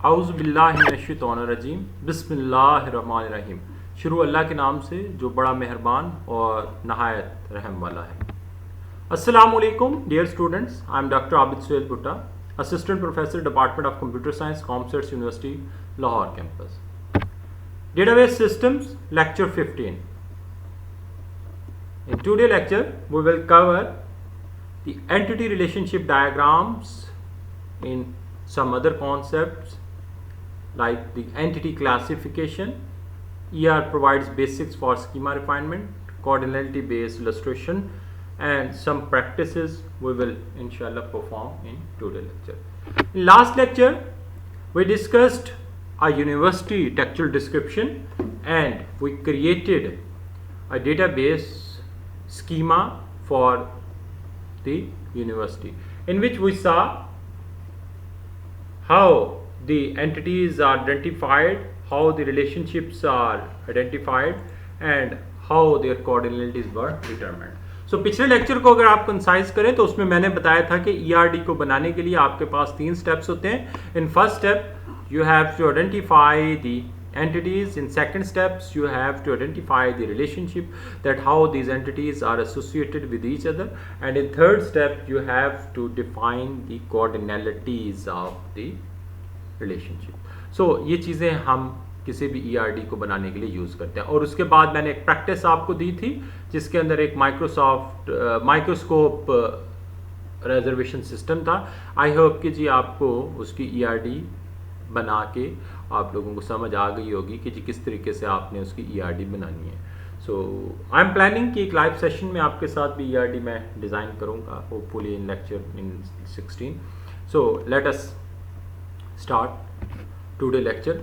औज़ुबिल्लाहिमिनश्शैतानिर्रजीम बिस्मिल्लाहिर्रहमानिर्रहीम। शुरू अल्लाह के नाम से जो बड़ा मेहरबान और नहायत रहम वाला है। अस्सलामु अलैकुम dear students, I am doctor Abid Suhail Bhutta, assistant professor department of computer science, commerce university Lahore campus. Database systems lecture 15. In today's lecture we will cover the entity relationship diagrams in some other concepts like the entity classification. ER provides basics for schema refinement, coordinality based illustration, and some practices we will inshallah perform in today's lecture. In last lecture we discussed a university textual description and we created a database schema for the university, in which we saw how the entities are identified, how the relationships are identified, and how their coordinalities were determined. So पिछले lecture को अगर आप concise करें तो उसमें मैंने बताया था कि ERD को बनाने के लिए आपके पास 3 स्टेप्स होते हैं. In first step you have to identify the entities. In second steps you have to identify the relationship, that how these entities are associated with each other, and in third step you have to define the coordinalities of the relationship. So ये चीज़ें हम किसी भी ERD को बनाने के लिए use करते हैं. और उसके बाद मैंने एक प्रैक्टिस आपको दी थी जिसके अंदर एक माइक्रोस्कोप रिजर्वेशन सिस्टम था. आई होप कि जी आपको उसकी ERD बना के आप लोगों को समझ आ गई होगी कि जी किस तरीके से आपने उसकी ERD बनानी है. सो आई एम प्लानिंग कि एक लाइव सेशन में आपके साथ भी ERD मैं डिज़ाइन करूँगा, hopefully in lecture in 16. So let us start today lecture.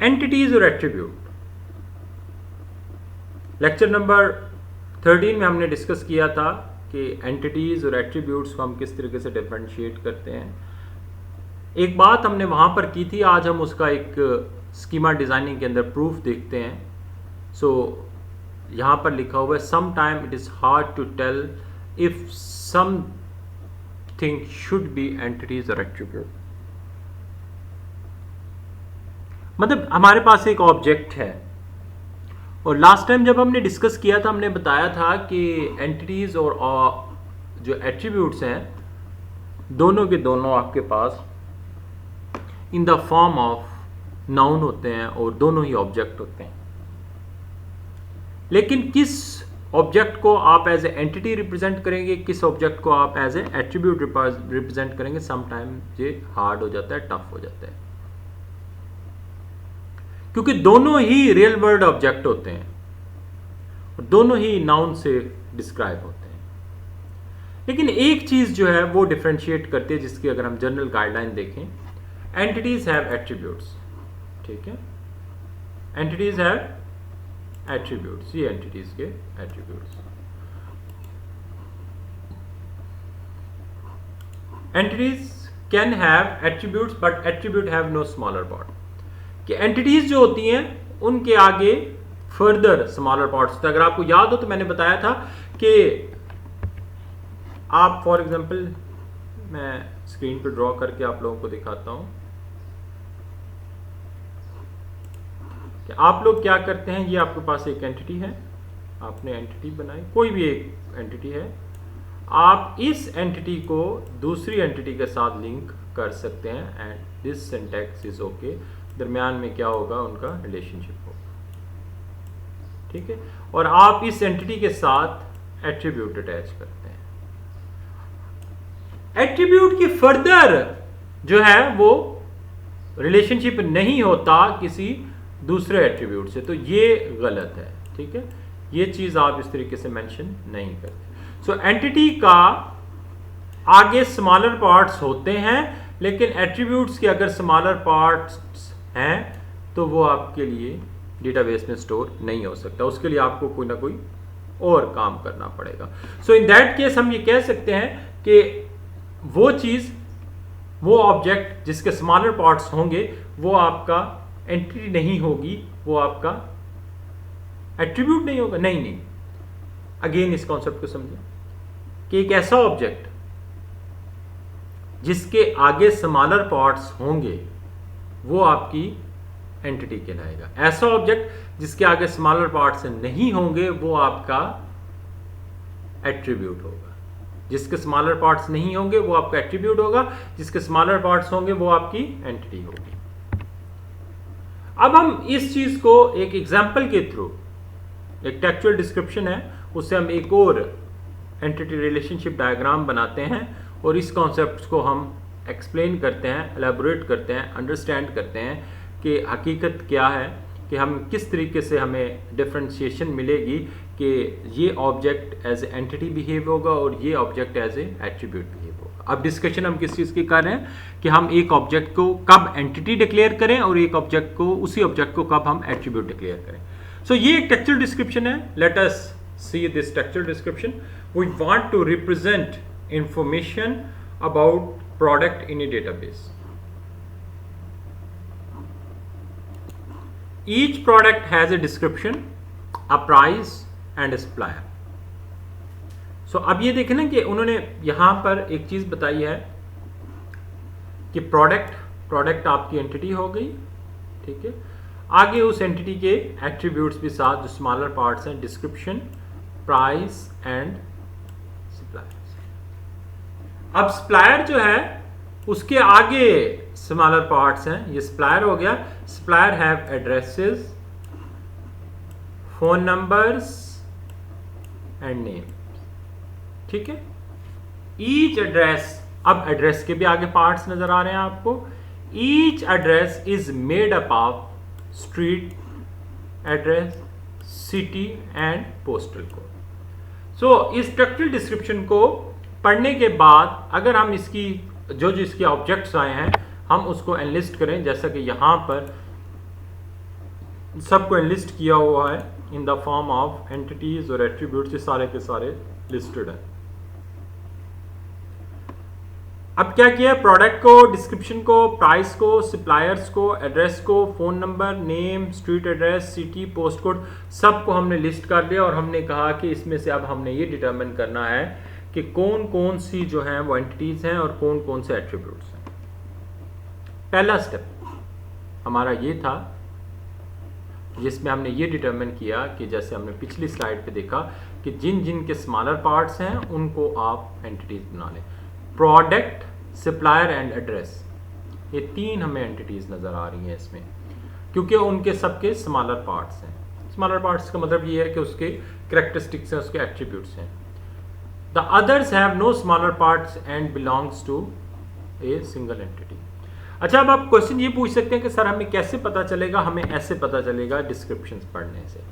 Entities और एट्रीब्यूट. लेक्चर नंबर 13 में हमने डिस्कस किया था कि एंटिटीज और एट्रीब्यूट्स को हम किस तरीके से डिफरेंशिएट करते हैं. एक बात हमने वहाँ पर की थी, आज हम उसका एक स्कीमा डिज़ाइनिंग के अंदर प्रूफ देखते हैं. सो यहाँ पर लिखा हुआ है some time it is hard to tell if something should be entities और एट्रीब्यूट. मतलब हमारे पास एक ऑब्जेक्ट है और लास्ट टाइम जब हमने डिस्कस किया था हमने बताया था कि एंटिटीज और जो एट्रीब्यूट्स हैं दोनों के दोनों आपके पास in the form of noun होते हैं और दोनों ही ऑब्जेक्ट होते हैं. लेकिन किस ऑब्जेक्ट को आप एज ए एंटिटी रिप्रेजेंट करेंगे, किस ऑब्जेक्ट को आप एज ए एट्रीब्यूट रिप्रेजेंट करेंगे, सम टाइम ये हार्ड हो जाता है, टफ हो जाता है, क्योंकि दोनों ही रियल वर्ल्ड ऑब्जेक्ट होते हैं और दोनों ही नाउन से डिस्क्राइब होते हैं. लेकिन एक चीज जो है वो डिफरेंशिएट करती है, जिसकी अगर हम जनरल गाइडलाइन देखें, एंटिटीज हैव एट्रीब्यूट्स. ठीक है, एंटिटीज हैव एट्रीब्यूट्स. ये एंटिटीज के attributes. Entities can have attributes but attribute have no smaller part. कि एंटिटीज जो होती हैं उनके आगे फर्दर स्मॉलर पार्ट्स. अगर आपको याद हो तो मैंने बताया था कि आप फॉर एग्जांपल मैं स्क्रीन पर ड्रॉ करके आप लोगों को दिखाता हूं कि आप लोग क्या करते हैं. ये आपके पास एक एंटिटी है, आपने एंटिटी बनाई, कोई भी एक एंटिटी है. आप इस एंटिटी को दूसरी एंटिटी के साथ लिंक कर सकते हैं and this syntax is okay. दरमियान में क्या होगा, उनका रिलेशनशिप होगा. ठीक है, और आप इस एंटिटी के साथ एट्रीब्यूट अटैच करते हैं. एट्रीब्यूट की फर्दर जो है वो रिलेशनशिप नहीं होता किसी दूसरे एट्रीब्यूट से, तो ये गलत है. ठीक है, ये चीज आप इस तरीके से मेंशन नहीं करते. सो एंटिटी का आगे स्मॉलर पार्ट्स होते हैं, लेकिन एट्रीब्यूट्स के अगर स्मॉलर पार्ट्स हैं तो वो आपके लिए डेटाबेस में स्टोर नहीं हो सकता. उसके लिए आपको कोई ना कोई और काम करना पड़ेगा. सो इन दैट केस हम ये कह सकते हैं कि वो चीज, वो ऑब्जेक्ट जिसके स्मॉलर पार्ट्स होंगे वो आपका एंटिटी नहीं होगी, वो आपका एट्रीब्यूट नहीं होगा. नहीं, अगेन इस कॉन्सेप्ट को समझें कि एक ऐसा ऑब्जेक्ट जिसके आगे स्मॉलर पार्ट्स होंगे वो आपकी एंटिटी कहलाएगा। ऐसा ऑब्जेक्ट जिसके आगे स्मॉलर पार्ट्स नहीं होंगे वो आपका एट्रीब्यूट होगा। जिसके स्मॉलर पार्ट्स नहीं होंगे वो आपका एट्रीब्यूट होगा, जिसके स्मॉलर पार्ट्स होंगे वो आपकी एंटिटी होगी। अब हम इस चीज को एक एग्जांपल के थ्रू, एक टेक्सचुअल डिस्क्रिप्शन है, उससे हम एक और एंटिटी रिलेशनशिप डायग्राम बनाते हैं और इस कॉन्सेप्ट को हम एक्सप्लेन करते हैं, एलैबोरेट करते हैं, अंडरस्टैंड करते हैं कि हकीकत क्या है, कि हम किस तरीके से हमें डिफरेंशिएशन मिलेगी कि ये object as a entity behave होगा और ये object as a attribute behave होगा। अब डिस्कशन हम किस चीज़ की कर रहे हैं कि हम एक ऑब्जेक्ट को कब एंटिटी डिक्लेयर करें और एक ऑब्जेक्ट को, उसी ऑब्जेक्ट को कब हम एट्रीब्यूट डिक्लेयर करें। सो ये एक टेक्सचुअल डिस्क्रिप्शन है। Let us see this textual description. We want to represent information about product in a database. Each product has a description, a price and a supplier. So अब ये देखें ना कि उन्होंने यहाँ पर एक चीज़ बताई है कि प्रोडक्ट आपकी एंटिटी हो गई, ठीक है। आगे उस एंटिटी के एट्रीब्यूट्स भी साथ जो स्मॉलर पार्ट्स हैं, डिस्क्रिप्शन, प्राइस एंड सप्लायर्स। अब सप्लायर जो है उसके आगे स्मॉलर पार्ट्स हैं, ये सप्लायर हो गया। Supplier have addresses, phone numbers and name, ठीक है। ईच एड्रेस, अब एड्रेस के भी आगे पार्ट्स नजर आ रहे हैं आपको। Each address is made up of street address, city and postal code. So इस स्ट्रक्चरल डिस्क्रिप्शन को पढ़ने के बाद अगर हम इसकी जो इसके ऑब्जेक्ट्स आए हैं हम उसको एनलिस्ट करें, जैसा कि यहां पर सबको एनलिस्ट किया हुआ है इन द फॉर्म ऑफ एंटिटीज और एट्रीब्यूट्स, ये सारे के सारे लिस्टेड हैं। अब क्या किया, प्रोडक्ट को, डिस्क्रिप्शन को, प्राइस को, सप्लायर्स को, एड्रेस को, phone number, name, street address, city, post code, सबको हमने लिस्ट कर लिया और हमने कहा कि इसमें से अब हमने ये डिटरमिन करना है कि कौन कौन सी जो हैं वो एंटिटीज हैं और कौन कौन से एट्रीब्यूट्स हैं। पहला स्टेप हमारा ये था जिसमें हमने ये डिटरमिन किया कि जैसे हमने पिछली स्लाइड पे देखा कि जिन जिन के स्मॉलर पार्ट्स हैं उनको आप एंटिटीज बना लें। प्रोडक्ट, सप्लायर एंड एड्रेस, ये तीन हमें एंटिटीज नजर आ रही हैं इसमें, क्योंकि उनके सबके स्मॉलर पार्ट्स हैं। स्मॉलर पार्ट्स का मतलब ये है कि उसके कैरेक्टरिस्टिक्स हैं, उसके एट्रीब्यूट्स हैं। The others have no smaller parts and belongs to a single entity. अच्छा, अब आप क्वेश्चन ये पूछ सकते हैं कि सर हमें कैसे पता चलेगा? हमें ऐसे पता चलेगा डिस्क्रिप्शंस पढ़ने से।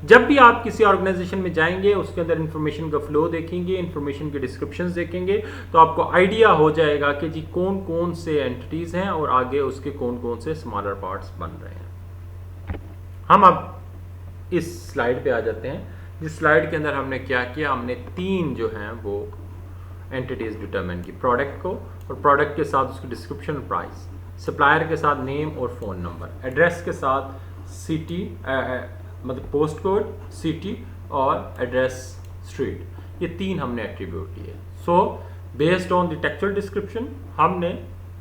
जब भी आप किसी ऑर्गेनाइजेशन में जाएंगे उसके अंदर इंफॉर्मेशन का फ्लो देखेंगे, इंफॉर्मेशन के डिस्क्रिप्शंस देखेंगे, तो आपको आइडिया हो जाएगा कि जी कौन कौन से एंटिटीज हैं और आगे उसके कौन कौन से स्मॉलर पार्ट्स बन रहे हैं। हम अब इस स्लाइड पे आ जाते हैं, जिस स्लाइड के अंदर हमने क्या किया, हमने तीन जो हैं वो एंटिटीज डिटरमिन की। प्रोडक्ट को और प्रोडक्ट के साथ उसकी डिस्क्रिप्शन, प्राइस, सप्लायर के साथ नेम और फ़ोन नंबर, एड्रेस के साथ सिटी मतलब पोस्ट कोड, सिटी और एड्रेस स्ट्रीट, ये तीन हमने एट्रीब्यूट लिए। So based on the textual description हमने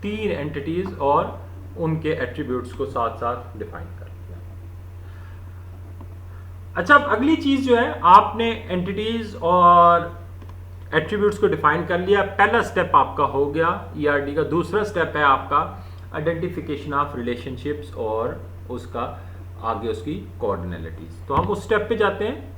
तीन एंटिटीज और उनके एट्रीब्यूट्स को साथ साथ डिफाइन कर दिया। अच्छा, अब अगली चीज जो है, आपने एंटिटीज और एट्रीब्यूट्स को डिफाइन कर लिया। पहला स्टेप आपका हो गया ERD का। दूसरा स्टेप है आपका आइडेंटिफिकेशन ऑफ रिलेशनशिप्स और उसका आगे उसकी कोऑर्डिनैलिटीज। तो हम उस स्टेप पे जाते हैं।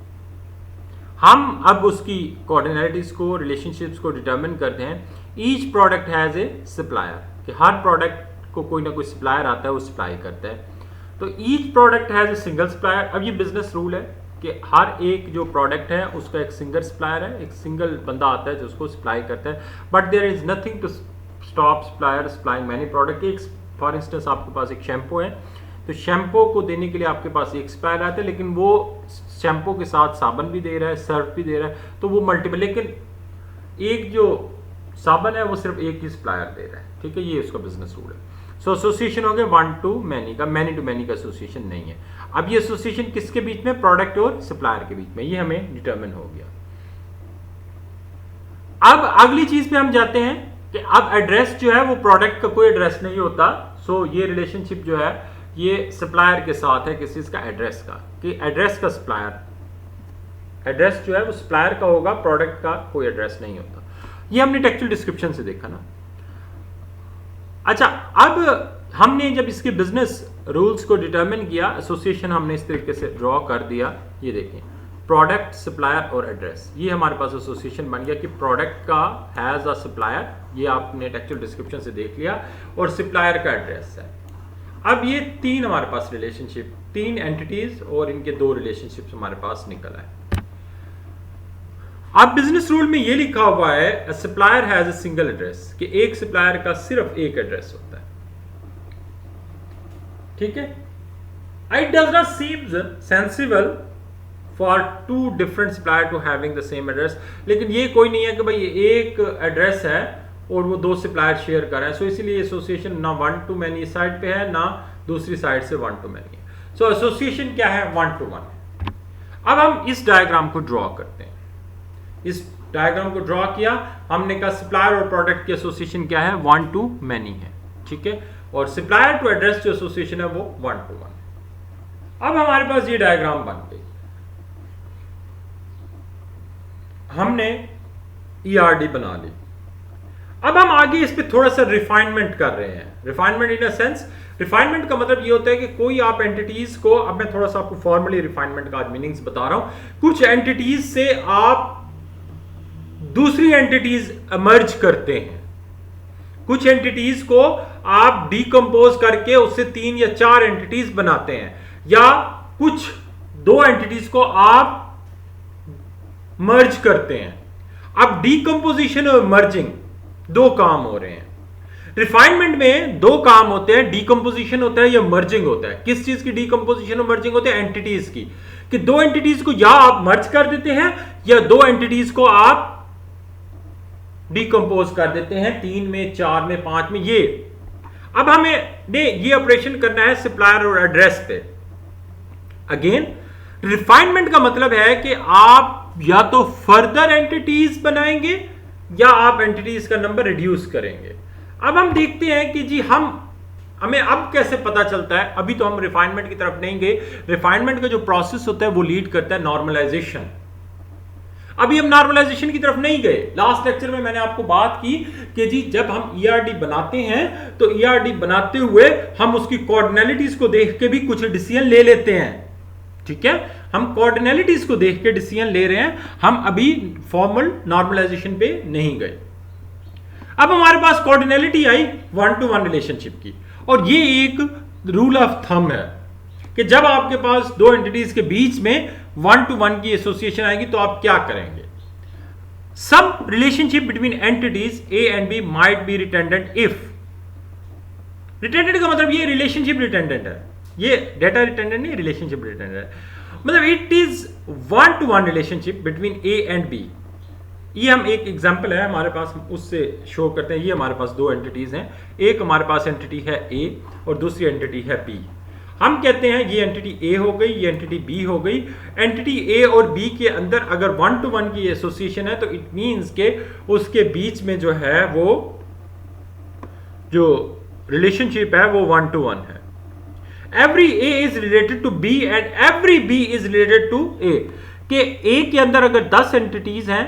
हम अब उसकी कोऑर्डिनैलिटीज को, रिलेशनशिप्स को डिटरमिन करते हैं। Each product has a supplier, कि हर प्रोडक्ट को कोई ना कोई सप्लायर आता है, वो सप्लाई करता है। तो each product has a single supplier. अब ये बिजनेस रूल है कि हर एक जो प्रोडक्ट है उसका एक सिंगल सप्लायर है, एक सिंगल बंदा आता है जो उसको सप्लाई करता है। But there is nothing to stop supplier supplying many product. एक फॉर इंस्टेंस आपके पास एक शैम्पू है, तो शैम्पू को देने के लिए आपके पास एक सप्लायर आता है, लेकिन वो शैम्पू के साथ साबुन भी दे रहा है, सर्फ भी दे रहा है, तो वो मल्टीपल, लेकिन एक जो साबुन है वो सिर्फ एक ही सप्लायर दे रहा है। ठीक है, ये उसका बिजनेस रूल है। सो एसोसिएशन हो गया वन टू मैनी का, मैनी टू मैनी का एसोसिएशन नहीं है। अब ये एसोसिएशन किसके बीच में? प्रोडक्ट और सप्लायर के बीच में। ये हमें डिटरमिन हो गया। अब अगली चीज पे हम जाते हैं कि कि अब एड्रेस जो है वो प्रोडक्ट का कोई एड्रेस नहीं होता। सो ये रिलेशनशिप जो है ये सप्लायर के साथ है किस चीज का, एड्रेस का, कि एड्रेस का सप्लायर, एड्रेस जो है वो सप्लायर का होगा, प्रोडक्ट का कोई एड्रेस नहीं होता। ये हमने टेक्सचुअल डिस्क्रिप्शन से देखा ना। अच्छा, अब हमने जब इसके बिजनेस रूल्स को डिटरमिन किया, एसोसिएशन हमने इस तरीके से ड्रॉ कर दिया। ये देखें, प्रोडक्ट, सप्लायर और एड्रेस, ये हमारे पास एसोसिएशन बन गया कि प्रोडक्ट का हैज अ सप्लायर, ये आपने टेक्सचुअल डिस्क्रिप्शन से देख लिया, और सप्लायर का एड्रेस है। अब ये तीन हमारे पास रिलेशनशिप, तीन एंटिटीज और इनके दो रिलेशनशिप्स हमारे पास निकल आए। अब बिजनेस रूल में ये लिखा हुआ है supplier has a single address, कि एक सप्लायर का सिर्फ एक एड्रेस होता है। ठीक है, it does not seems sensible for two different supplier to having the same address. लेकिन ये कोई नहीं है कि भाई एक एड्रेस है और वो दो सप्लायर शेयर कर रहे हैं। सो इसीलिए एसोसिएशन ना वन टू मैनी साइड पे है, ना दूसरी साइड से वन टू मैनी है। सो एसोसिएशन क्या है, वन टू वन है। अब हम इस डायग्राम को ड्रॉ करते हैं। इस डायग्राम को ड्रॉ किया, हमने कहा सप्लायर और प्रोडक्ट की एसोसिएशन क्या है, वन टू मैनी है। ठीक है, और सप्लायर टू एड्रेस जो एसोसिएशन है वो वन टू वन है। अब हमारे पास ये डायग्राम बन गई, हमने ईआरडी बना ली। अब हम आगे इस पे थोड़ा सा रिफाइनमेंट कर रहे हैं। Refinement in a sense, refinement का मतलब ये होता है कि कोई आप एंटिटीज को, अब मैं थोड़ा सा आपको फॉर्मली रिफाइनमेंट का मीनिंग्स बता रहा हूं। कुछ एंटिटीज से आप दूसरी एंटिटीज मर्ज करते हैं, कुछ एंटिटीज को आप डीकंपोज करके उससे 3 या 4 एंटिटीज बनाते हैं, या कुछ 2 एंटिटीज को आप मर्ज करते हैं। अब डीकंपोजिशन और मर्जिंग 2 काम हो रहे हैं। रिफाइनमेंट में 2 काम होते हैं, डीकंपोजिशन होता है या मर्जिंग होता है। किस चीज की डीकंपोजिशन और मर्जिंग होते हैं, एंटिटीज की, कि 2 एंटिटीज को या आप मर्ज कर देते हैं या 2 एंटिटीज को आप डीकंपोज कर देते हैं, 3 में, 4 में, 5 में। ये अब हमें ये ऑपरेशन करना है सप्लायर और एड्रेस पे। अगेन रिफाइनमेंट का मतलब है कि आप या तो फर्दर एंटिटीज बनाएंगे या आप एंटिटीज का नंबर रिड्यूस करेंगे। अब हम देखते हैं कि जी हमें अब कैसे पता चलता है। अभी तो हम रिफाइनमेंट की तरफ नहीं गए। रिफाइनमेंट का जो प्रोसेस होता है वो लीड करता है नॉर्मलाइजेशन। अभी हम नॉर्मलाइजेशन की तरफ नहीं गए। लास्ट लेक्चर में मैंने आपको बात की कि जी जब हम ईआरडी बनाते हैं तो ईआरडी बनाते हुए हम उसकी कोऑर्डिनलिटीज को देख के भी कुछ डिसीजन ले लेते हैं। ठीक है, हम कोऑर्डिनलिटीज को देख के डिसीजन ले रहे हैं, हम अभी फॉर्मल नॉर्मलाइजेशन पे नहीं गए। अब हमारे पास कोऑर्डिनलिटी आई 1 to 1 रिलेशनशिप की, और ये एक रूल ऑफ थंब है कि जब आपके पास 2 एंटिटीज के बीच में 1 to 1 की एसोसिएशन आएगी तो आप क्या करेंगे। Some relationship between entities A and B might be redundant if, redundant का मतलब ये रिलेशनशिप रिटेंडेंट है, ये डेटा रिटेंडेंट नहीं, रिलेशनशिप रिटेंडेंट है। मतलब it is 1 to 1 relationship between A and B. ये हम एक एग्जांपल है हमारे पास, उससे शो करते हैं। ये हमारे पास 2 एंटिटीज हैं, एक हमारे पास एंटिटी है ए और दूसरी एंटिटी है बी। हम कहते हैं ये एंटिटी ए हो गई, ये एंटिटी बी हो गई। एंटिटी ए और बी के अंदर अगर 1 to 1 की एसोसिएशन है तो इट मींस के उसके बीच में जो है वो जो रिलेशनशिप है वो 1 to 1 है। Every A is related to B and every B is related to A, के ए के अंदर अगर 10 एंटिटीज हैं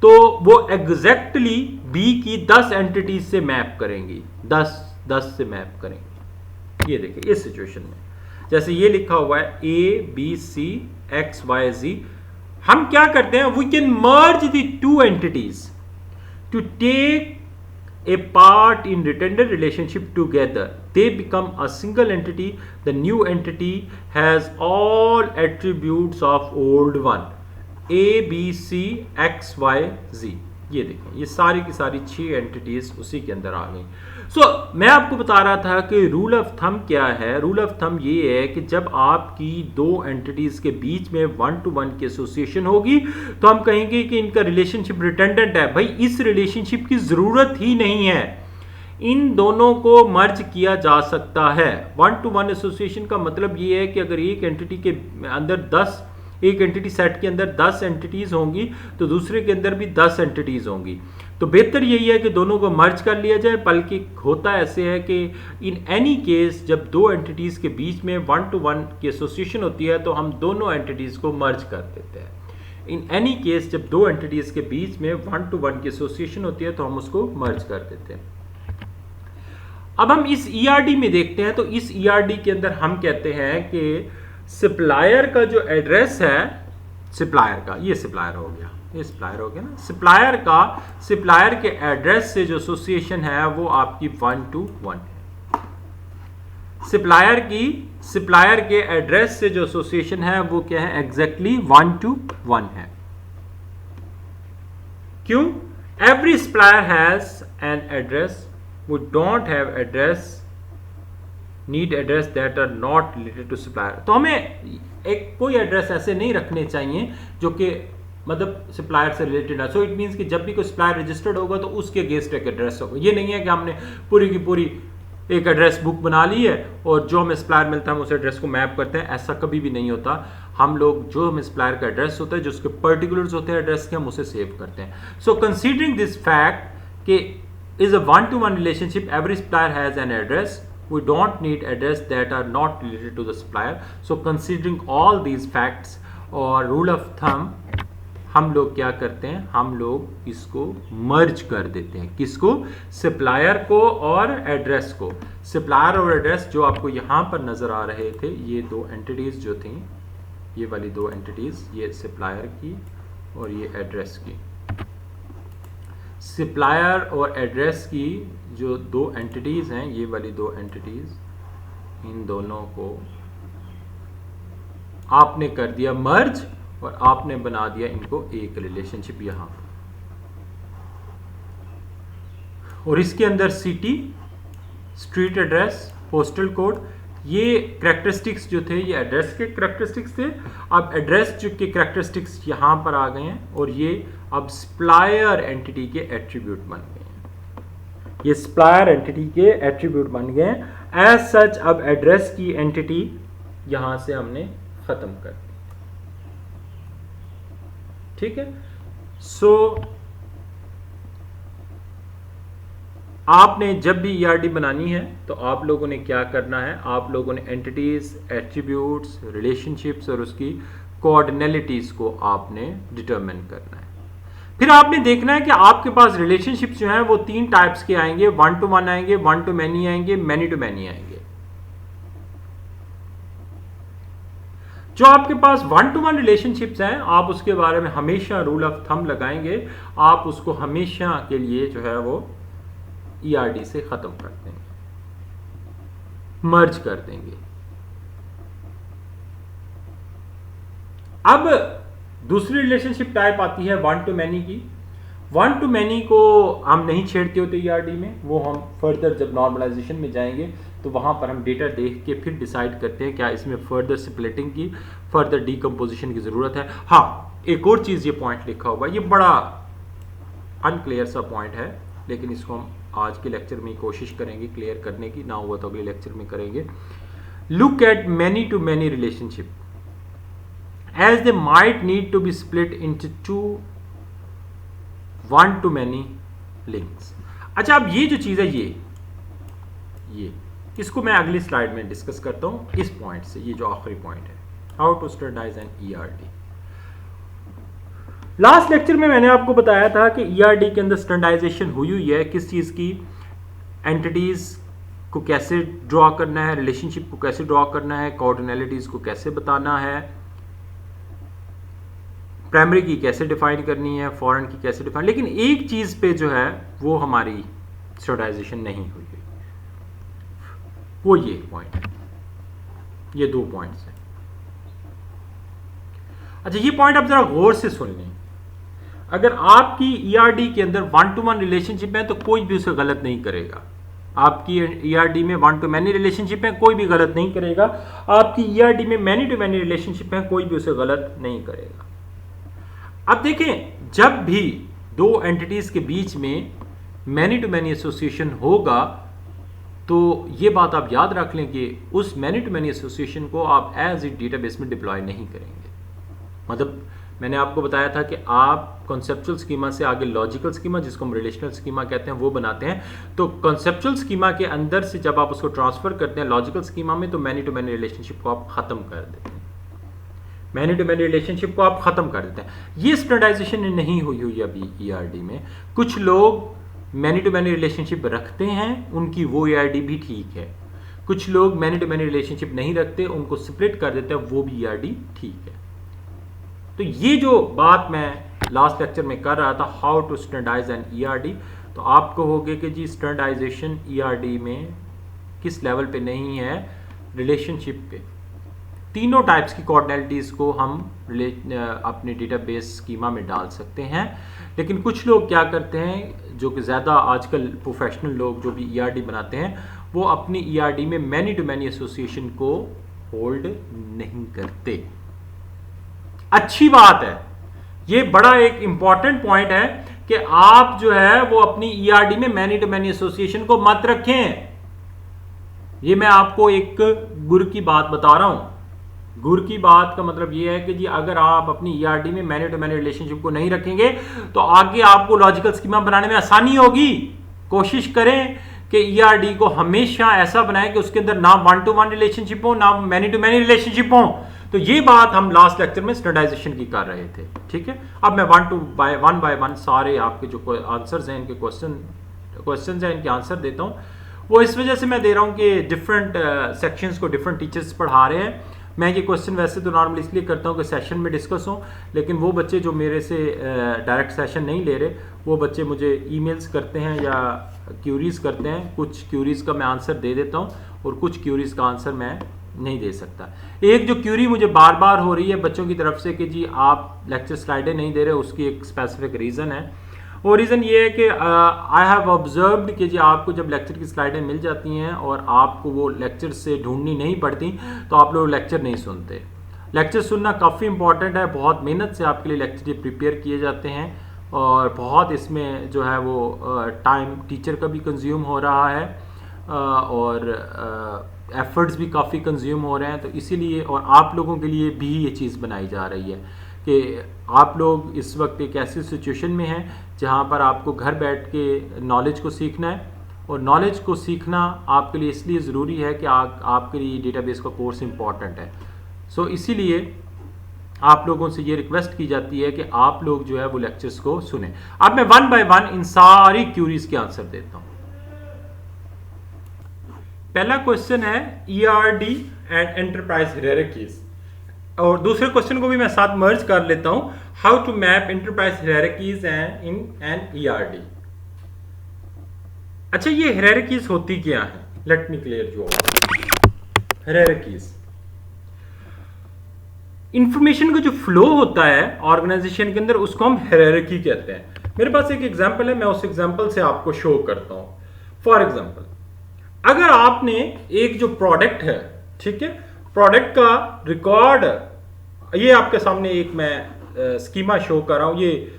तो वो एग्जैक्टली बी की 10 एंटिटीज से मैप करेंगी, 10 से मैप करेंगी। ये देखिए इस सिचुएशन में जैसे ये लिखा हुआ है A B C X Y Z, हम क्या करते हैं, we can merge the 2 entities to take a part in retended relationship together. They become a single entity. The new entity has all attributes of old one. A, B, C, X, Y, Z. ये देखें, ये सारी की सारी 6 entities उसी के अंदर आ गई। मैं आपको बता रहा था कि रूल ऑफ थंब क्या है। रूल ऑफ थंब ये है कि जब आपकी 2 एंटिटीज के बीच में 1 to 1 की एसोसिएशन होगी तो हम कहेंगे कि इनका रिलेशनशिप रिटेंडेंट है। भाई इस रिलेशनशिप की जरूरत ही नहीं है, इन दोनों को मर्ज किया जा सकता है। 1 to 1 एसोसिएशन का मतलब ये है कि अगर एक एंटिटी के अंदर एक एंटिटी सेट के अंदर 10 एंटिटीज होंगी तो दूसरे के अंदर भी 10 एंटिटीज होंगी। तो बेहतर यही है कि दोनों को मर्ज कर लिया जाए, बल्कि होता ऐसे है कि इन एनी केस जब दो एंटिटीज़ के बीच में 1 to 1 की एसोसिएशन होती है तो हम दोनों एंटिटीज़ को मर्ज कर देते हैं। इन एनी केस जब दो एंटिटीज़ के बीच में 1 to 1 की एसोसिएशन होती है तो हम उसको मर्ज कर देते हैं। अब हम इस ERD में देखते हैं, तो इस ERD के अंदर हम कहते हैं कि सप्लायर का जो एड्रेस है, सप्लायर का, ये सप्लायर हो गया, ये सप्लायर हो गया ना, सप्लायर के एड्रेस से जो एसोसिएशन है वो आपकी 1 to 1 है। सप्लायर के एड्रेस से जो एसोसिएशन है वो क्या है, एग्जैक्टली 1 to 1 है। क्यों? Every supplier has an address, we don't have address, need address that are not related to supplier। तो हमें एक कोई एड्रेस ऐसे नहीं रखने चाहिए जो कि मतलब सप्लायर से रिलेटेड है। सो इट मीन्स कि जब भी कोई सप्लायर रजिस्टर्ड होगा तो उसके अगेंस्ट एक एड्रेस होगा। ये नहीं है कि हमने पूरी की पूरी एक एड्रेस बुक बना ली है और जो हमें सप्लायर मिलता है हम उस एड्रेस को मैप करते हैं, ऐसा कभी भी नहीं होता। हम लोग जो हमें सप्लायर का एड्रेस होता है, जो उसके पर्टिकुलर्स होते हैं एड्रेस के, हम उसे सेव करते हैं। सो कंसीडरिंग दिस फैक्ट कि is a one-to-one relationship, every supplier has an address, we don't need address that are not related to the supplier। so considering all these facts और rule of thumb, हम लोग क्या करते हैं, हम लोग इसको मर्ज कर देते हैं। किसको? सप्लायर को और एड्रेस को। सप्लायर और एड्रेस जो आपको यहाँ पर नजर आ रहे थे, ये दो एंटिटीज जो थी, ये वाली दो एंटिटीज, ये सप्लायर की और ये एड्रेस की। सप्लायर और एड्रेस की जो दो एंटिटीज़ हैं, ये वाली दो एंटिटीज़, इन दोनों को आपने कर दिया मर्ज और आपने बना दिया इनको एक रिलेशनशिप यहाँ। और इसके अंदर city, street address, postal code, ये करैक्टरिस्टिक्स जो थे, ये एड्रेस के करैक्टरिस्टिक्स थे। अब एड्रेस जो के करैक्टरिस्टिक्स यहाँ पर आ गए हैं और ये अब सप्लायर एंटिटी के एट्रीब्यूट बन गए हैं। ये सप्लायर एंटिटी के एट्रीब्यूट बन गए हैं। एज सच अब एड्रेस की एंटिटी यहां से हमने खत्म कर दी। ठीक है। सो आपने जब भी ERD बनानी है तो आप लोगों ने क्या करना है, आप लोगों ने एंटिटीज, एट्रीब्यूट्स, रिलेशनशिप्स और उसकी कोऑर्डिनलिटीज को आपने डिटरमिन करना है। फिर आपने देखना है कि आपके पास रिलेशनशिप्स जो हैं वो तीन टाइप्स के आएंगे, 1 to 1 आएंगे, 1 to many आएंगे, many to many आएंगे। जो आपके पास 1 to 1 रिलेशनशिप्स हैं, आप उसके बारे में हमेशा रूल ऑफ थंब लगाएंगे, आप उसको हमेशा के लिए जो है वो ERD से खत्म कर देंगे, मर्ज कर देंगे। अब दूसरी रिलेशनशिप टाइप आती है 1 to many की। 1 to many को हम नहीं छेड़ते होते ERD में, वो हम फर्दर जब नॉर्मलाइजेशन में जाएंगे तो वहाँ पर हम डेटा देख के फिर डिसाइड करते हैं क्या इसमें फर्दर स्प्लिटिंग की, फर्दर डीकम्पोजिशन की ज़रूरत है। हाँ, एक और चीज़, ये पॉइंट लिखा हुआ, ये बड़ा अनक्लियर सा पॉइंट है, लेकिन इसको हम आज के लेक्चर में कोशिश करेंगे क्लियर करने की, ना हुआ तो अगले लेक्चर में करेंगे। Look at many to many relationship as they might need to be split into two 1 to many links। अच्छा, अब ये जो चीज़ है, ये इसको मैं अगली स्लाइड में डिस्कस करता हूँ इस पॉइंट से। ये जो आखिरी पॉइंट है, how to standardize an ERD। Last lecture में मैंने आपको बताया था कि ERD के अंदर स्टैंडर्डाइजेशन हुई है, किस चीज़ की, एंटिटीज़ को कैसे ड्रॉ करना है, रिलेशनशिप को कैसे ड्रॉ करना है, कोऑर्डिनलिटीज़ को कैसे बताना है, प्राइमरी की कैसे डिफाइन करनी है, फॉरेन की कैसे डिफाइन। लेकिन एक चीज़ पे जो है वो हमारी स्टैंडर्डाइजेशन नहीं हुई है, वो ये पॉइंट है, ये दो पॉइंट्स हैं। अच्छा, ये पॉइंट आप जरा गौर से सुन लें। अगर आपकी ERD के अंदर 1 to 1 रिलेशनशिप है तो कोई भी उसे गलत नहीं करेगा। आपकी ERD में 1 to many रिलेशनशिप है, कोई भी गलत नहीं करेगा। आपकी ERD में many to many रिलेशनशिप है, कोई भी उसे गलत नहीं करेगा। अब देखें, जब भी दो एंटिटीज के बीच में मैनी टू मैनी एसोसिएशन होगा तो ये बात आप याद रख लें कि उस मैनी टू मैनी एसोसिएशन को आप एज इट डेटाबेस में डिप्लॉय नहीं करेंगे। मतलब मैंने आपको बताया था कि आप कॉन्सेप्चुअल स्कीमा से आगे लॉजिकल स्कीमा, जिसको हम रिलेशनल स्कीमा कहते हैं, वो बनाते हैं। तो कॉन्सेप्चुअल स्कीमा के अंदर से जब आप उसको ट्रांसफर करते हैं लॉजिकल स्कीमा में, तो मैनी टू मैनी रिलेशनशिप को आप खत्म कर देते हैं। मैनी टू मैनी रिलेशनशिप को आप खत्म कर देते हैं। ये स्टैंडर्डाइजेशन नहीं हुई अभी ईआरडी में। कुछ लोग मैनी टू मैनी रिलेशनशिप रखते हैं, उनकी वो ईआरडी भी ठीक है। कुछ लोग मैनी टू मैनी रिलेशनशिप नहीं रखते, उनको स्प्लिट कर देते हैं, वो भी ईआरडी ठीक है। तो ये जो बात मैं लास्ट लेक्चर में कर रहा था, how to standardize an ERD, तो आप कहोगे कि जी स्टैंडर्डाइजेशन ईआरडी में किस लेवल पे नहीं है, रिलेशनशिप पे। तीनों टाइप्स की कोऑर्डिनलिटीज़ को हम अपने डेटाबेस स्कीमा में डाल सकते हैं। लेकिन कुछ लोग क्या करते हैं, जो कि ज़्यादा आजकल प्रोफेशनल लोग जो भी ईआरडी बनाते हैं, वो अपनी ईआरडी में मैनी टू मैनी एसोसिएशन को होल्ड नहीं करते। अच्छी बात है, ये बड़ा एक इंपॉर्टेंट पॉइंट है कि आप जो है वो अपनी ईआरडी में मैनी टू मैनी एसोसिएशन को मत रखें। ये मैं आपको एक गुर की बात बता रहा हूं। गुर की बात का मतलब ये है कि जी अगर आप अपनी ईआरडी में मैनी टू मैनी रिलेशनशिप को नहीं रखेंगे तो आगे आपको लॉजिकल स्कीमा बनाने में आसानी होगी। कोशिश करें कि ईआरडी को हमेशा ऐसा बनाएं कि उसके अंदर ना वन टू वन रिलेशनशिप हो, ना मैनी टू मैनी रिलेशनशिप हो। तो ये बात हम लास्ट लेक्चर में स्टैंडर्डाइजेशन की कर रहे थे, ठीक है। अब मैं वन बाय वन सारे आपके जो आंसर्स हैं, इनके क्वेश्चन हैं, इनके आंसर देता हूँ। वो इस वजह से मैं दे रहा हूँ कि डिफरेंट सेक्शंस को डिफरेंट टीचर्स पढ़ा रहे हैं। मैं ये क्वेश्चन वैसे तो नॉर्मली इसलिए करता हूँ कि सेशन में डिस्कस हो, लेकिन वो बच्चे जो मेरे से डायरेक्ट सेशन नहीं ले रहे, वो बच्चे मुझे ईमेल्स करते हैं या क्यूरीज करते हैं। कुछ क्यूरीज का मैं आंसर दे देता हूँ और कुछ क्यूरीज का आंसर मैं नहीं दे सकता। एक जो क्यूरी मुझे बार बार हो रही है बच्चों की तरफ से कि जी आप लेक्चर स्लाइडें नहीं दे रहे, उसकी एक स्पेसिफिक रीज़न है। वो रीज़न ये है कि आई हैव ऑब्जर्व्ड कि जी आपको जब लेक्चर की स्लाइडें मिल जाती हैं और आपको वो लेक्चर से ढूंढनी नहीं पड़ती, तो आप लोग लेक्चर नहीं सुनते। लेक्चर सुनना काफ़ी इंपॉर्टेंट है, बहुत मेहनत से आपके लिए लेक्चर प्रिपेयर किए जाते हैं और बहुत इसमें जो है वो टाइम टीचर का भी कंज्यूम हो रहा है और एफर्ट्स भी काफ़ी कंज्यूम हो रहे हैं। तो इसीलिए और आप लोगों के लिए भी ये चीज़ बनाई जा रही है कि आप लोग इस वक्त एक ऐसी सिचुएशन में हैं जहाँ पर आपको घर बैठ के नॉलेज को सीखना है, और नॉलेज को सीखना आपके लिए इसलिए ज़रूरी है कि आपके लिए डेटाबेस का कोर्स इंपॉर्टेंट है। सो इसीलिए आप लोगों से ये रिक्वेस्ट की जाती है कि आप लोग जो है वो लेक्चर्स को सुने। अब मैं वन बाय वन इन सारी क्यूरीज के आंसर देता हूँ। पहला क्वेश्चन है ईआरडी एंड एंटरप्राइज हायरार्कीज, और दूसरे क्वेश्चन को भी मैं साथ मर्ज कर लेता हूं, how to map enterprise hierarchies in an ERD. अच्छा, ये हायरार्कीज होती क्या है? Let me clear you all. Hierarchies information का जो फ्लो होता है ऑर्गेनाइजेशन के अंदर, उसको हम हायरार्की कहते हैं। मेरे पास एक एग्जांपल है, मैं उस एग्जांपल से आपको शो करता हूं। फॉर एग्जांपल, अगर आपने एक जो प्रोडक्ट है, ठीक है, प्रोडक्ट का रिकॉर्ड, ये आपके सामने एक मैं स्कीमा शो कर रहा हूं। ये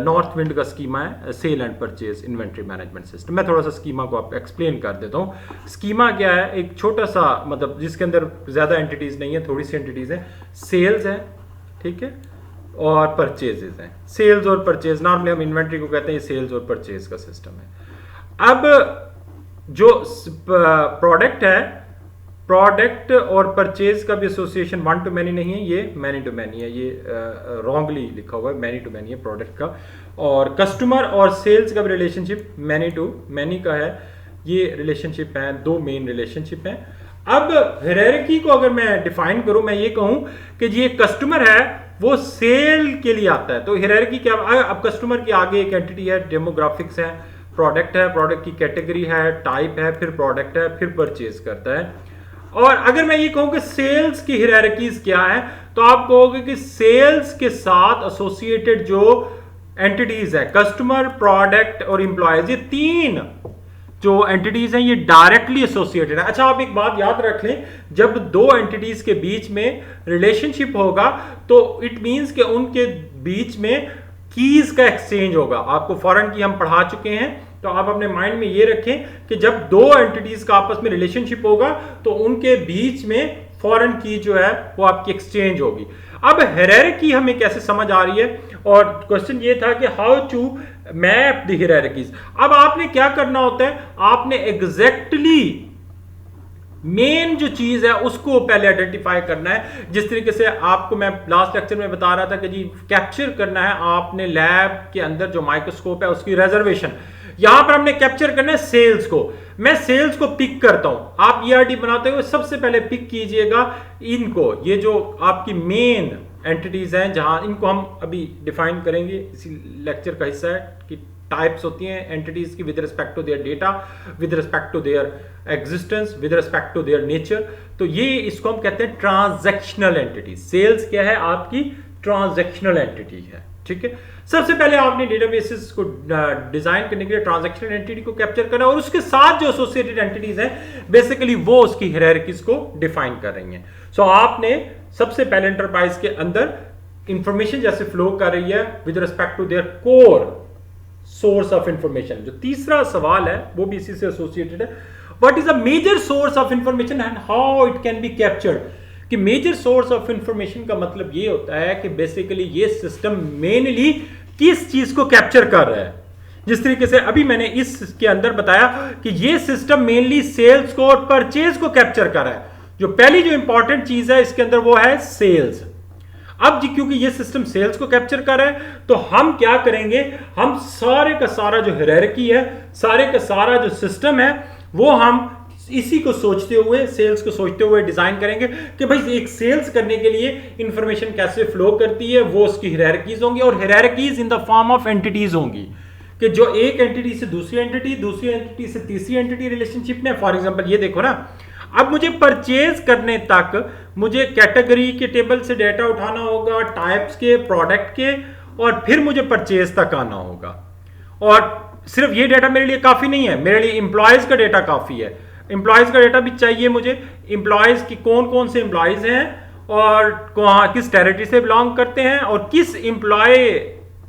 नॉर्थ विंड का स्कीमा है, sale and purchase inventory management system. मैं थोड़ा सा स्कीमा को आप एक्सप्लेन कर देता हूं। स्कीमा क्या है? एक छोटा सा, मतलब जिसके अंदर ज्यादा एंटिटीज नहीं है, थोड़ी सी एंटिटीज है। सेल्स है, ठीक है, और परचेजेस हैं। सेल्स और परचेज, नॉर्मली हम इन्वेंट्री को कहते हैं, ये सेल्स और परचेज का सिस्टम है। अब जो प्रोडक्ट है, प्रोडक्ट और परचेज का भी एसोसिएशन वन टू मैनी नहीं है, ये मैनी टू मैनी है। ये रॉन्गली लिखा हुआ है, मैनी टू मैनी है प्रोडक्ट का। और कस्टमर और सेल्स का भी रिलेशनशिप मैनी टू मैनी का है। ये रिलेशनशिप है, दो मेन रिलेशनशिप हैं। अब हायरार्की को अगर मैं डिफाइन करूं, मैं ये कहूं कि ये कस्टमर है, वो सेल के लिए आता है। तो हायरार्की क्या? अब कस्टमर के आगे एक एंटिटी है, डेमोग्राफिक्स है, प्रोडक्ट है, प्रोडक्ट की कैटेगरी है, टाइप है, फिर प्रोडक्ट है, फिर परचेज करता है। और अगर मैं ये कहूं कि सेल्स की हायरार्कीज क्या है, तो आप कहोगे कि सेल्स के साथ एसोसिएटेड जो एंटिटीज है, कस्टमर, प्रोडक्ट और एम्प्लॉयज, ये तीन जो एंटिटीज हैं ये डायरेक्टली एसोसिएटेड है। अच्छा, आप एक बात याद रख लें, जब दो एंटिटीज के बीच में रिलेशनशिप होगा तो इट मींस कि उनके बीच में कीज का एक्सचेंज होगा। आपको फॉरेन की हम पढ़ा चुके हैं, तो आप अपने माइंड में ये रखें कि जब दो एंटिटीज का आपस में रिलेशनशिप होगा तो उनके बीच में फॉरेन की जो है वो आपकी एक्सचेंज होगी। अब हायरार्की हमें कैसे समझ आ रही है, और क्वेश्चन ये था कि how to map the hierarchies. अब आपने क्या करना होता है, आपने एग्जैक्टली मेन जो चीज है उसको पहले आइडेंटिफाई करना है। जिस तरीके से आपको मैं लास्ट लेक्चर में बता रहा था कि जी कैप्चर करना है आपने लैब के अंदर जो माइक्रोस्कोप है उसकी रिजर्वेशन, यहां पर हमने कैप्चर करना है सेल्स को। मैं सेल्स को पिक करता हूं, आप ईआरडी बनाते हुए सबसे पहले पिक कीजिएगा इनको, ये जो आपकी मेन एंटिटीज हैं जहां इनको हम अभी डिफाइन करेंगे, इसी लेक्चर का हिस्सा है कि टाइप्स होती हैं एंटिटीज की with respect to their data, with respect to their existence, with respect to their nature. तो ये इसको हम कहते हैं ट्रांजैक्शनल एंटिटी। सेल्स क्या है, आपकी ट्रांजैक्शनल एंटिटी है, ठीक है। सबसे पहले आपने डेटाबेसेस को डिजाइन करने के लिए ट्रांजैक्शनल एंटिटी को कैप्चर करना है, और उसके साथ जो एसोसिएटेड एंटिटीज हैं बेसिकली वो उसकी हायरार्कीज को डिफाइन कर रही हैं। सो आपने सबसे पहले एंटरप्राइज के अंदर इंफॉर्मेशन जैसे फ्लो कर रही है with respect to their core source of information. जो तीसरा सवाल है वो भी इसी से एसोसिएटेड है, what is the major source of information and how it can be captured. कि मेजर सोर्स ऑफ इंफॉर्मेशन का मतलब ये होता है कि बेसिकली ये सिस्टम मेनली किस चीज को कैप्चर कर रहा है। जिस तरीके से अभी मैंने इसके अंदर बताया कि ये सिस्टम मेनली सेल्स को और परचेज को कैप्चर कर रहा है। जो पहली जो इंपॉर्टेंट चीज है इसके अंदर वो है सेल्स। अब जी क्योंकि ये सिस्टम सेल्स को कैप्चर कर रहा है तो हम क्या करेंगे, हम सारे का सारा जो हायरार्की है, सारे का सारा जो सिस्टम है वो हम इसी को सोचते हुए, सेल्स को सोचते हुए डिजाइन करेंगे कि भाई एक सेल्स करने के लिए इंफॉर्मेशन कैसे फ्लो करती है, वो उसकी हायरार्कीज होंगी, और hierarchies in the form of entities होंगी कि जो एक एंटिटी से दूसरी एंटिटी, दूसरी एंटिटी से तीसरी एंटिटी रिलेशनशिप में। फॉर एग्जांपल ये देखो ना, अब मुझे परचेज करने तक मुझे कैटेगरी के टेबल से डेटा उठाना होगा, टाइप्स के, प्रोडक्ट के, और फिर मुझे परचेज तक आना होगा। और सिर्फ ये डेटा मेरे लिए काफी नहीं है, मेरे लिए इंप्लॉयज का डेटा काफी है, इंप्लॉयज का डेटा भी चाहिए मुझे, इंप्लॉयज की कौन कौन से इंप्लॉयज हैं और किस टेरिटरी से बिलोंग करते हैं और किस इंप्लॉय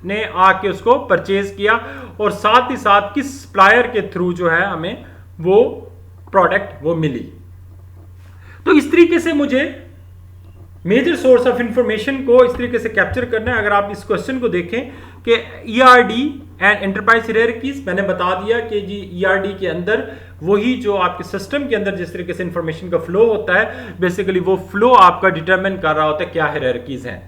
ने आके उसको परचेज किया, और साथ ही साथ किस सप्लायर के थ्रू जो है हमें वो प्रोडक्ट वो मिली। तो इस तरीके से मुझे मेजर सोर्स ऑफ इंफॉर्मेशन को इस तरीके से कैप्चर करना है। अगर आप इस क्वेश्चन को देखें कि ईआरडी एंड एंटरप्राइज हायरार्कीज, मैंने बता दिया कि जी ईआरडी के अंदर वही जो आपके सिस्टम के अंदर जिस तरीके से इंफॉर्मेशन का फ्लो होता है, बेसिकली वो फ्लो आपका डिटरमिन कर रहा होता है क्या हायरार्कीज हैं।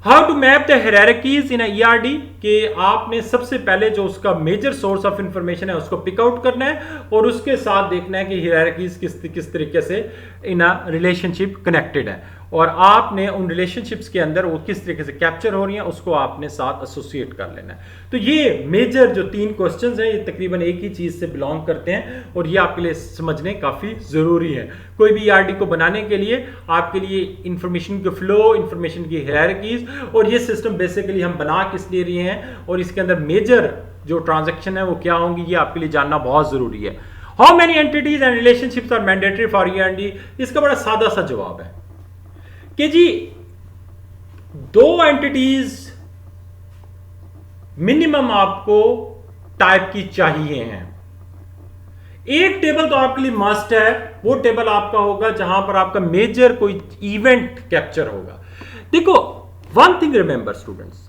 How to map the hierarchies in ERD, कि आपने सबसे पहले जो उसका मेजर सोर्स ऑफ इंफॉर्मेशन है उसको पिक आउट करना है, और उसके साथ देखना है कि हायरार्कीज किस तरीके से इन अ रिलेशनशिप कनेक्टेड है, और आपने उन रिलेशनशिप्स के अंदर वो किस तरीके से कैप्चर हो रही हैं उसको आपने साथ एसोसिएट कर लेना है। तो ये मेजर जो 3 क्वेश्चंस हैं ये तकरीबन एक ही चीज से बिलोंग करते हैं, और ये आपके लिए समझने काफी जरूरी है। कोई भी ईआरडी को बनाने के लिए आपके लिए इंफॉर्मेशन के फ्लो, इंफॉर्मेशन की हायरार्कीज, और ये सिस्टम बेसिकली हम बना किस लिए रहे हैं, और इसके अंदर मेजर जो ट्रांजैक्शन है वो क्या होंगी, ये आपके लिए जानना बहुत जरूरी है। How many entities and relationships are mandatory for ERD, इसका बड़ा सादा सा जवाब है कि जी 2 एंटिटीज मिनिमम आपको टाइप की चाहिए हैं। एक टेबल तो आपके लिए मस्ट है, वो टेबल आपका होगा जहां पर आपका मेजर कोई इवेंट कैप्चर होगा। देखो वन थिंग रिमेंबर स्टूडेंट्स,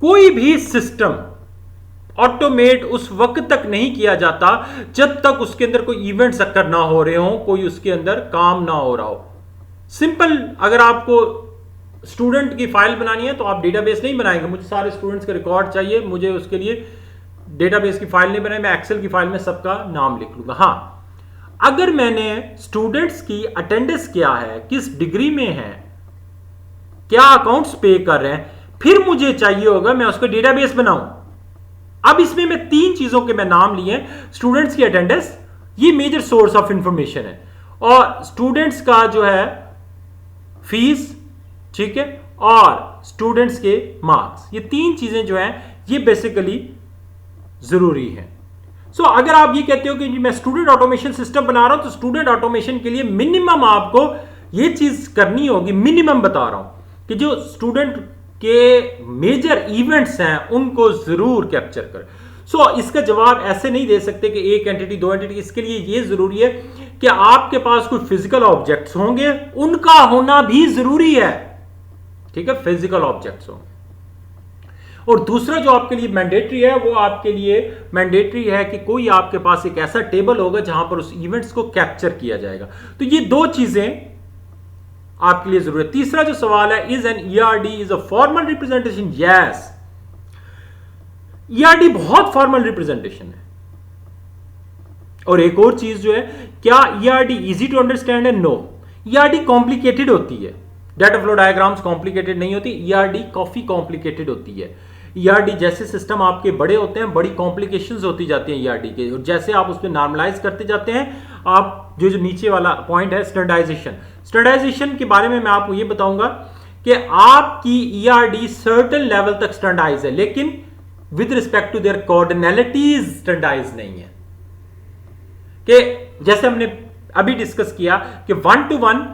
कोई भी सिस्टम ऑटोमेट उस वक्त तक नहीं किया जाता जब तक उसके अंदर कोई इवेंट्स अकर ना हो रहे हो, कोई उसके अंदर काम ना हो रहा हो। सिंपल, अगर आपको स्टूडेंट की फाइल बनानी है तो आप डेटाबेस नहीं बनाएंगे, मुझे सारे स्टूडेंट्स का रिकॉर्ड चाहिए, मुझे उसके लिए डेटाबेस की फाइल नहीं बनाई, मैं एक्सेल की फाइल में सबका नाम लिख लूंगा। हां, अगर मैंने स्टूडेंट्स की अटेंडेंस क्या है, किस डिग्री में है, क्या अकाउंट्स पे कर रहे हैं, फिर मुझे चाहिए होगा मैं उसका डेटाबेस बनाऊं। अब इसमें मैं 3 चीजों के मैं नाम लिए, स्टूडेंट्स की अटेंडेंस, ये मेजर सोर्स ऑफ इंफॉर्मेशन है, और स्टूडेंट्स का जो है फीस, ठीक है, और स्टूडेंट्स के मार्क्स, ये 3 चीजें जो हैं ये बेसिकली जरूरी है। सो अगर आप ये कहते हो कि मैं स्टूडेंट ऑटोमेशन सिस्टम बना रहा हूं तो स्टूडेंट ऑटोमेशन के लिए मिनिमम आपको ये चीज करनी होगी, मिनिमम बता रहा हूं कि जो स्टूडेंट के मेजर इवेंट्स हैं उनको जरूर कैप्चर करें। सो इसका जवाब ऐसे नहीं दे सकते कि एक एंटिटी दो एंटिटी। इसके लिए ये जरूरी है कि आपके पास कुछ फिजिकल ऑब्जेक्ट्स होंगे, उनका होना भी जरूरी है, ठीक है, फिजिकल ऑब्जेक्ट्स होंगे। और दूसरा जो आपके लिए मैंडेटरी है, वो आपके लिए मैंडेटरी है कि कोई आपके पास एक ऐसा टेबल होगा जहां पर उस इवेंट्स को कैप्चर किया जाएगा। तो ये दो चीजें आपके लिए जरूरी है। तीसरा जो सवाल है, is an ERD is a formal representation? Yes, ERD बहुत फॉर्मल रिप्रेजेंटेशन है। और एक और चीज जो है, क्या ईआरडी इजी टू अंडरस्टैंड है? नो, ईआरडी कॉम्प्लिकेटेड होती है। डाटा फ्लो डायग्राम्स कॉम्प्लिकेटेड नहीं होती, ईआरडी काफी कॉम्प्लिकेटेड होती है। ईआरडी जैसे सिस्टम आपके बड़े होते हैं, बड़ी कॉम्प्लिकेशंस होती जाती हैं ईआरडी के, और जैसे आप उस पर नॉर्मलाइज करते जाते हैं, आप जो नीचे वाला पॉइंट है स्टैंडर्डाइजेशन, स्टैंडर्डाइजेशन के बारे में मैं आपको ये बताऊंगा कि आपकी ईआरडी सर्टेन लेवल तक स्टैंडर्डाइज है, लेकिन with respect to their cardinalities standardize नहीं है। कि जैसे हमने अभी डिस्कस किया कि 1 to 1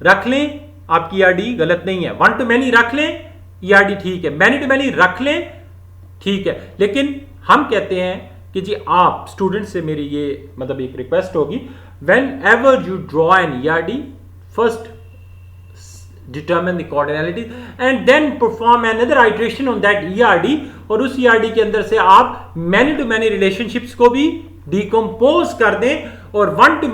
रख लें, आपकी ईआरडी गलत नहीं है। 1 to many रख लें, ईआरडी ठीक है। मैनी टू मैनी रख लें, ठीक है। लेकिन हम कहते हैं कि जी आप स्टूडेंट से मेरी ये मतलब एक रिक्वेस्ट होगी, whenever you draw an ERD, first determine the cardinalities and then perform another iteration on that ERD, और उस ईआरडी के अंदर से आप मैनी टू मैनी रिलेशनशिप्स को भी डिकम्पोज कर दें, और 1 to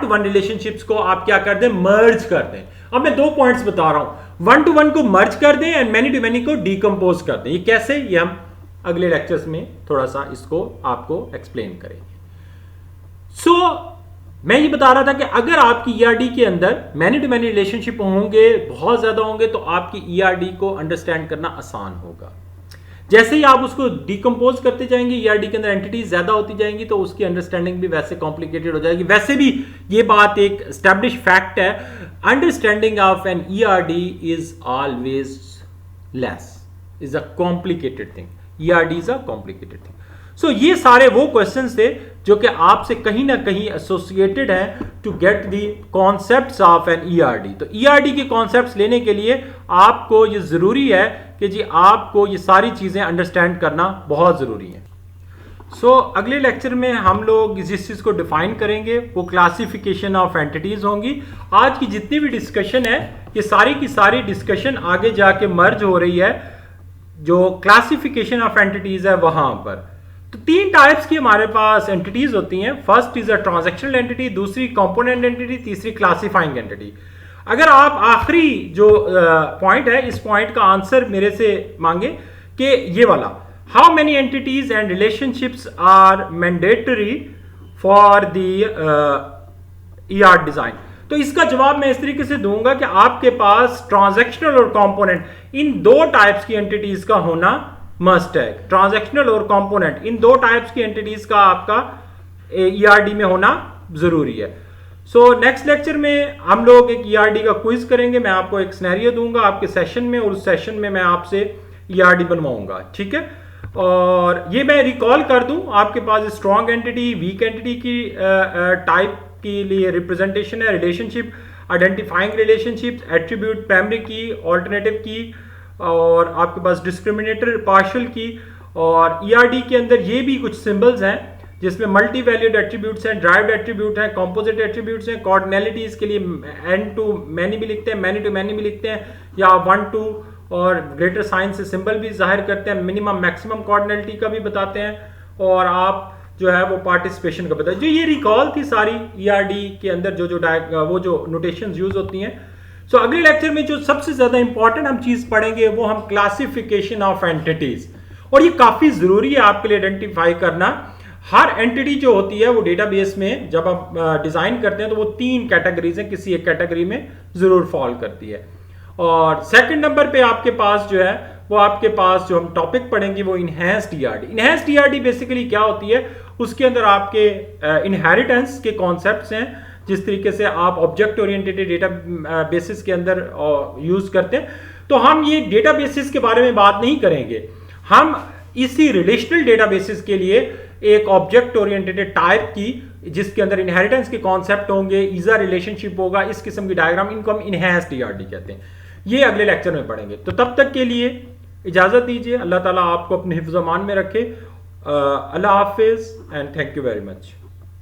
1 रिलेशनशिप्स को आप क्या कर दें, मर्ज कर दें। अब मैं 2 पॉइंट्स बता रहा हूं, 1 to 1 को मर्ज कर दें एंड मैनी टू मैनी को डिकम्पोज कर दें। ये कैसे, ये हम अगले लेक्चर्स में थोड़ा सा इसको आपको एक्सप्लेन करेंगे। सो मैं ये बता रहा था कि अगर आपकी ईआरडी के अंदर मैनी टू मैनी रिलेशनशिप होंगे, बहुत ज्यादा होंगे, तो आपकी ईआरडी को अंडरस्टैंड करना आसान होगा। जैसे ही आप उसको डिकम्पोज करते जाएंगे, ईआरडी के अंदर एंटिटीज ज्यादा होती जाएंगी, तो उसकी अंडरस्टैंडिंग भी वैसे कॉम्प्लिकेटेड हो जाएगी। वैसे भी ये बात एक एस्टैब्लिश फैक्ट है, understanding of an ERD is always less, is a complicated thing. ERD is a complicated thing. So ये सारे वो क्वेश्चंस थे जो कि आपसे कहीं ना कहीं एसोसिएटेड हैं to get the concepts of an ERD. तो ईआरडी के कॉन्सेप्ट्स लेने के लिए आपको ये जरूरी है कि जी आपको ये सारी चीजें अंडरस्टैंड करना बहुत जरूरी है। सो अगले लेक्चर में हम लोग जिस चीज को डिफाइन करेंगे वो क्लासिफिकेशन ऑफ एंटिटीज होंगी। आज की जितनी भी डिस्कशन है, ये सारी की सारी डिस्कशन आगे जाके मर्ज हो रही है जो क्लासिफिकेशन ऑफ एंटिटीज है वहां पर। तो 3 टाइप्स की हमारे पास एंटिटीज होती हैं। First is a transactional entity, दूसरी कंपोनेंट एंटिटी, तीसरी क्लासिफाइंग एंटिटी। अगर आप आखिरी जो पॉइंट है, इस पॉइंट का आंसर मेरे से मांगे कि ये वाला, how many entities and relationships are mandatory for the ER design, तो इसका जवाब मैं इस तरीके से दूंगा कि आपके पास ट्रांजैक्शनल और कंपोनेंट, इन 2 टाइप्स की एंटिटीज का होना मस्ट है। ट्रांजैक्शनल और कंपोनेंट, इन 2 टाइप्स की एंटिटीज का आपका ईआरडी में होना जरूरी है। सो नेक्स्ट लेक्चर में हम लोग एक ईआरडी का क्विज करेंगे। मैं आपको एक सिनेरियो दूंगा आपके सेशन में, और उस सेशन में मैं आपसे ईआरडी बनवाऊंगा, ठीक है। और ये मैं रिकॉल कर दूं, आपके पास स्ट्रॉन्ग एंटिटी, वीक एंटिटी की टाइप के लिए रिप्रेजेंटेशन है, relationship, identifying relationship, attribute, primary की, ऑल्टरनेटिव की, और आपके पास डिस्क्रिमिनेटर, पार्शियल की। और ईआरडी के अंदर ये भी कुछ सिंबल्स हैं जिसमें मल्टी वैल्यूड एट्रीब्यूट्स हैं, ड्राइव्ड एट्रीब्यूट हैं, कंपोजिट एट्रीब्यूट्स हैं। कोऑर्डिनैलिटीज के लिए एन टू मैनी भी लिखते हैं, मैनी टू मैनी भी लिखते हैं, या 1 to और ग्रेटर साइन से सिंबल भी जाहिर करते हैं। मिनिमम मैक्सिमम कोऑर्डिनैलिटी का भी बताते हैं, और आप जो है वो पार्टिसिपेशन का बताते हैं। जो ये रिकॉल थी सारी ईआरडी के अंदर वो जो नोटेशंस यूज होती हैं। सो अगले लेक्चर में जो सबसे ज्यादा इंपॉर्टेंट हम चीज पढ़ेंगे वो हम क्लासिफिकेशन ऑफ एंटिटीज, और ये काफी जरूरी है आपके लिए आइडेंटिफाई करना। हर एंटिटी जो होती है वो डेटाबेस में जब आप डिजाइन करते हैं तो वो 3 कैटेगरीज हैं, किसी एक कैटेगरी में जरूर फॉल करती है। और सेकंड नंबर पे आपके पास जो है वो आपके पास जो हम टॉपिक पढ़ेंगे वो enhanced ERD. Enhanced ERD basically क्या होती है, उसके अंदर आपके इनहेरिटेंस के कॉन्सेप्ट्स हैं, जिस तरीके से आप ऑब्जेक्ट ओरिएंटेड डेटा बेसिस के अंदर यूज करते हैं। तो हम ये डेटा बेसिस के बारे में बात नहीं करेंगे, हम इसी रिलेशनल डेटा बेसिस के लिए एक ऑब्जेक्ट ओरिएंटेड टाइप की, जिसके अंदर इनहेरिटेंस के कॉन्सेप्ट होंगे, ईजा रिलेशनशिप होगा, इस किस्म की डायग्राम, इनको हम इनहैंस्ड ईआरडी कहते हैं। ये अगले लेक्चर में पढ़ेंगे। तो तब तक के लिए इजाजत दीजिए। अल्लाह ताला आपको अपने हिफ्ज़-ओ-मान में रखे। अल्लाह हाफिज and thank you very much.